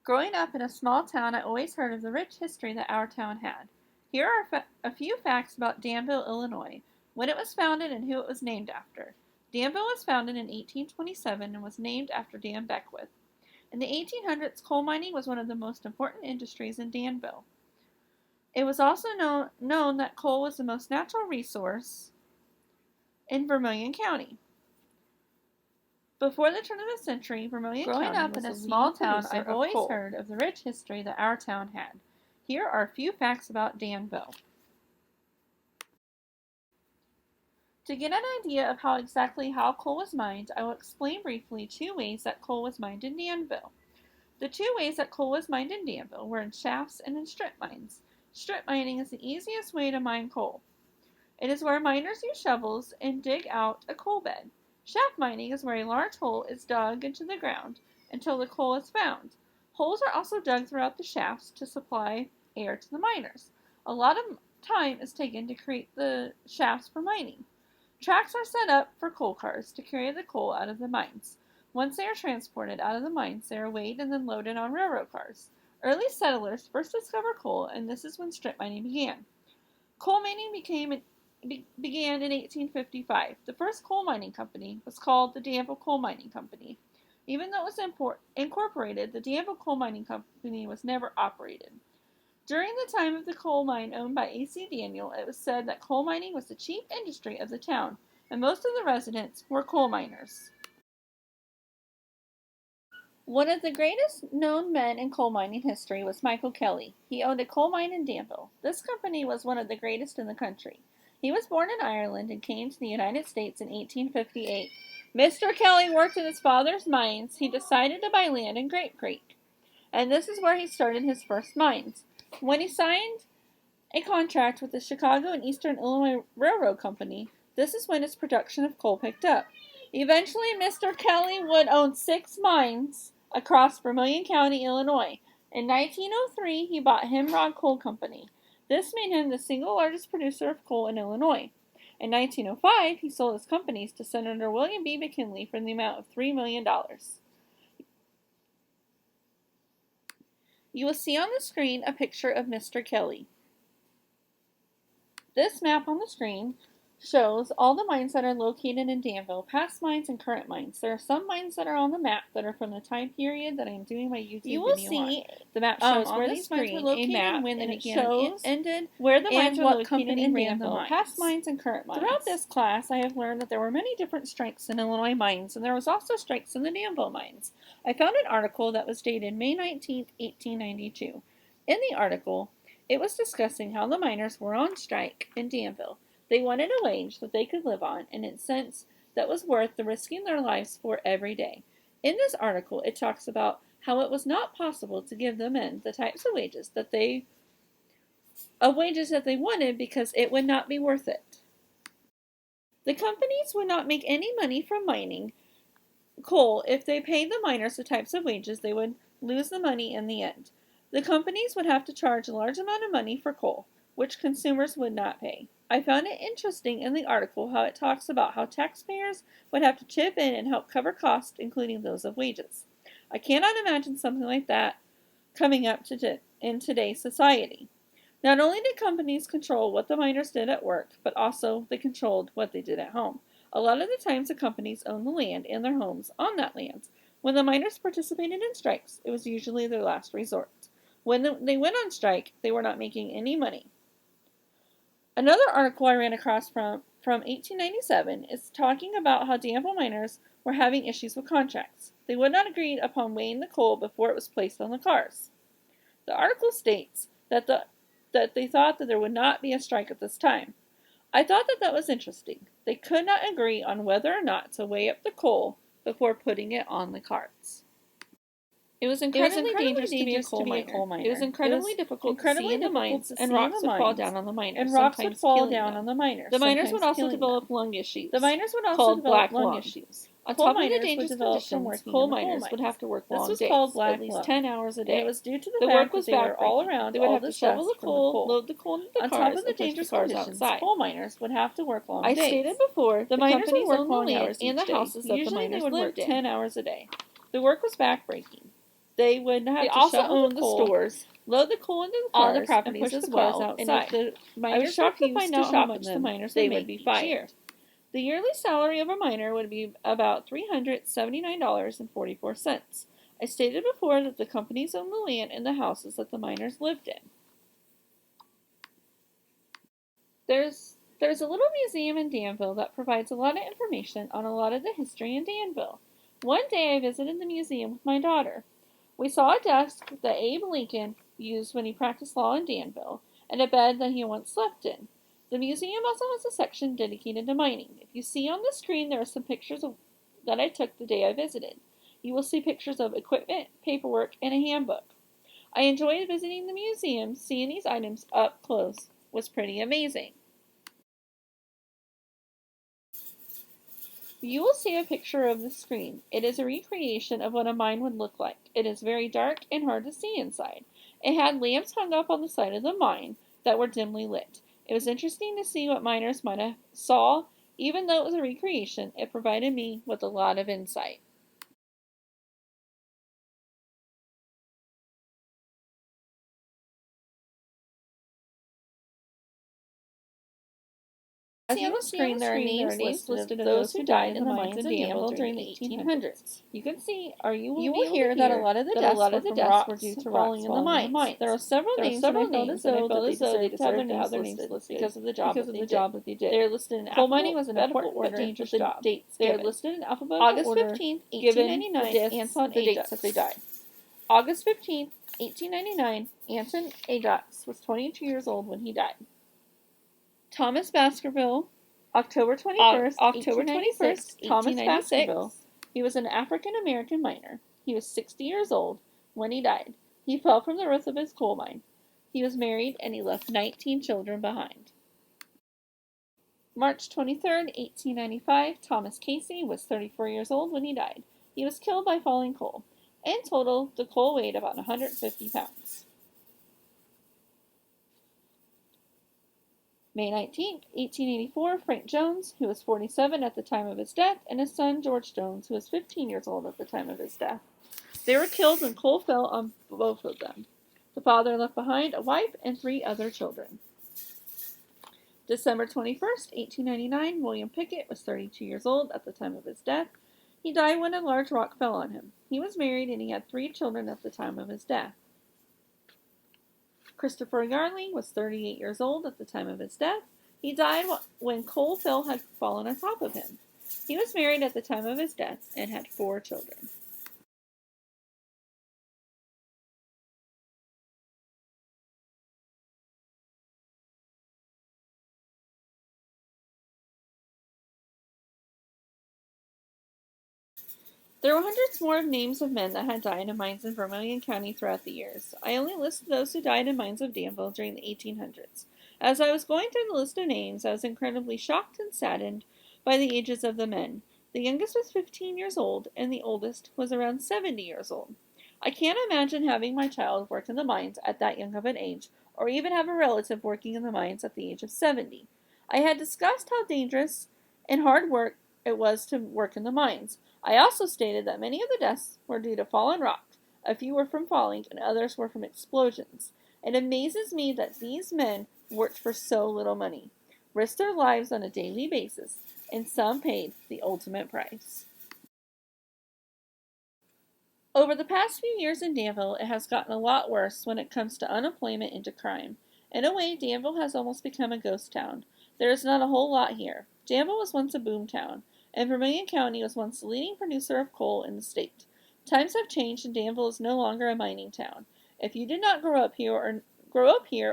Growing up in a small town, I always heard of the rich history that our town had. Here are a few facts about Danville, Illinois, when it was founded and who it was named after. Danville was founded in 1827 and was named after Dan Beckwith. In the 1800s, coal mining was one of the most important industries in Danville. It was also known that coal was the most natural resource in Vermilion County. Before the turn of the century, Vermilion County was in a small town. I've always heard of the rich history that our town had. Here are a few facts about Danville. To get an idea of how coal was mined, I will explain briefly two ways that coal was mined in Danville. The two ways that coal was mined in Danville were in shafts and in strip mines. Strip mining is the easiest way to mine coal. It is where miners use shovels and dig out a coal bed. Shaft mining is where a large hole is dug into the ground until the coal is found. Holes are also dug throughout the shafts to supply air to the miners. A lot of time is taken to create the shafts for mining. Tracks are set up for coal cars to carry the coal out of the mines. Once they are transported out of the mines, they are weighed and then loaded on railroad cars. Early settlers first discovered coal, and this is when strip mining began. Coal mining began in 1855. The first coal mining company was called the Danville Coal Mining Company. Even though it was incorporated, the Danville Coal Mining Company was never operated. During the time of the coal mine owned by A.C. Daniel, it was said that coal mining was the chief industry of the town, and most of the residents were coal miners. One of the greatest known men in coal mining history was Michael Kelly. He owned a coal mine in Danville. This company was one of the greatest in the country. He was born in Ireland and came to the United States in 1858. Mr. Kelly worked in his father's mines. He decided to buy land in Grape Creek, and this is where he started his first mines. When he signed a contract with the Chicago and Eastern Illinois Railroad Company, this is when his production of coal picked up. Eventually, Mr. Kelly would own 6 mines across Vermilion County, Illinois. In 1903, he bought Himrod Coal Company. This made him the single largest producer of coal in Illinois. In 1905, he sold his companies to Senator William B. McKinley for the amount of $3 million. You will see on the screen a picture of Mr. Kelly. This map on the screen shows all the mines that are located in Danville, past mines and current mines. There are some mines that are on the map that are from the time period that I am doing my YouTube video on. You will see the map shows where these mines were located, a map, when they began and ended, where the mines were located in Danville, past mines and current mines. Throughout this class, I have learned that there were many different strikes in Illinois mines, and there was also strikes in the Danville mines. I found an article that was dated May 19, 1892. In the article, it was discussing how the miners were on strike in Danville. They wanted a wage that they could live on, and in a sense that was worth the risking their lives for every day. In this article, it talks about how it was not possible to give the men the types of wages that they wanted because it would not be worth it. The companies would not make any money from mining coal. If they paid the miners the types of wages, they would lose the money in the end. The companies would have to charge a large amount of money for coal, which consumers would not pay. I found it interesting in the article how it talks about how taxpayers would have to chip in and help cover costs, including those of wages. I cannot imagine something like that coming up in today's society. Not only did companies control what the miners did at work, but also they controlled what they did at home. A lot of the times the companies owned the land and their homes on that land. When the miners participated in strikes, it was usually their last resort. When they went on strike, they were not making any money. Another article I ran across from 1897 is talking about how Danville miners were having issues with contracts. They would not agree upon weighing the coal before it was placed on the cars. The article states that they thought that there would not be a strike at this time. I thought that was interesting. They could not agree on whether or not to weigh up the coal before putting it on the carts. It was incredibly dangerous to be a coal miner. It was incredibly difficult to see in the mines, and rocks would fall down on the miners. The miners would also develop lung issues. On top of the dangerous conditions, coal miners would have to work long days, at least 10 hours a day. It was due to the fact that they were all around. They would have to shovel the coal, load the coal into the cars, on top of the dangerous conditions, coal miners would have to work long days. I stated before, the miners would work long hours and the houses that the miners would live in. 10 hours a day. The work was backbreaking. They would have to also shovel own the the coal, stores load the coal into the on cars, the properties and push as the cars well. outside. And if the I was miners shocked to refused find to out how shop much with the them, miners they would would make be each fired. year. The yearly salary of a miner would be about $379.44. I stated before that the companies owned the land and the houses that the miners lived in. There's a little museum in Danville that provides a lot of information on a lot of the history in Danville. One day I visited the museum with my daughter. We saw a desk that Abe Lincoln used when he practiced law in Danville, and a bed that he once slept in. The museum also has a section dedicated to mining. If you see on the screen, there are some pictures that I took the day I visited. You will see pictures of equipment, paperwork, and a handbook. I enjoyed visiting the museum. Seeing these items up close was pretty amazing. You will see a picture of the screen. It is a recreation of what a mine would look like. It is very dark and hard to see inside. It had lamps hung up on the side of the mine that were dimly lit. It was interesting to see what miners might have saw. Even though it was a recreation, it provided me with a lot of insight. As you can see on the screen, there are names listed of those who died in the mines in Danville during the 1800s. You can see, or you will hear that a lot of the deaths were due to falling in the mines. There are several names that I felt as though they deserved to have their names listed because of the job that they did. They are listed in Coal mining was an alphabetical important but order dangerous with the job. dates They are given. listed in alphabetical August order, 15th, given 1899, the deaths, Anton the dates that they Ajax. died. August 15th, 1899, Anton Ajax was 22 years old when he died. Thomas Baskerville, October 21st, October 21st, Thomas 1896. Baskerville. He was an African American miner. He was 60 years old when he died. He fell from the roof of his coal mine. He was married and he left 19 children behind. March 23rd, 1895, Thomas Casey was 34 years old when he died. He was killed by falling coal. In total, the coal weighed about 150 pounds. May 19, 1884, Frank Jones, who was 47 at the time of his death, and his son George Jones, who was 15 years old at the time of his death. They were killed when coal fell on both of them. The father left behind a wife and 3 other children. December 21st, 1899, William Pickett was 32 years old at the time of his death. He died when a large rock fell on him. He was married and he had 3 children at the time of his death. Christopher Yarling was 38 years old at the time of his death. He died when coal had fallen on top of him. He was married at the time of his death and had 4 children. There were hundreds more of names of men that had died in mines in Vermilion County throughout the years. I only listed those who died in mines of Danville during the 1800s. As I was going through the list of names, I was incredibly shocked and saddened by the ages of the men. The youngest was 15 years old, and the oldest was around 70 years old. I can't imagine having my child work in the mines at that young of an age, or even have a relative working in the mines at the age of 70. I had discussed how dangerous and hard work it was to work in the mines. I also stated that many of the deaths were due to fallen rock, a few were from falling, and others were from explosions. It amazes me that these men worked for so little money, risked their lives on a daily basis, and some paid the ultimate price. Over the past few years in Danville, it has gotten a lot worse when it comes to unemployment and to crime. In a way, Danville has almost become a ghost town. There is not a whole lot here. Danville was once a boom town, and Vermilion County was once the leading producer of coal in the state. Times have changed, and Danville is no longer a mining town. If you did not grow up here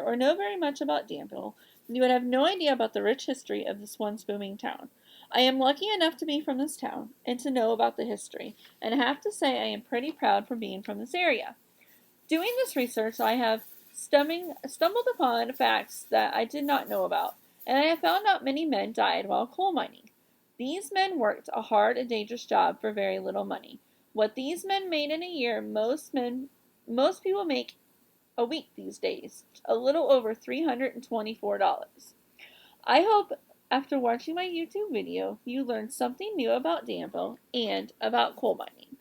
or know very much about Danville, you would have no idea about the rich history of this once booming town. I am lucky enough to be from this town and to know about the history, and I have to say I am pretty proud for being from this area. Doing this research, I have stumbled upon facts that I did not know about, and I have found out many men died while coal mining. These men worked a hard and dangerous job for very little money. What these men made in a year, most people make a week these days, a little over $324. I hope after watching my YouTube video, you learned something new about Danville and about coal mining.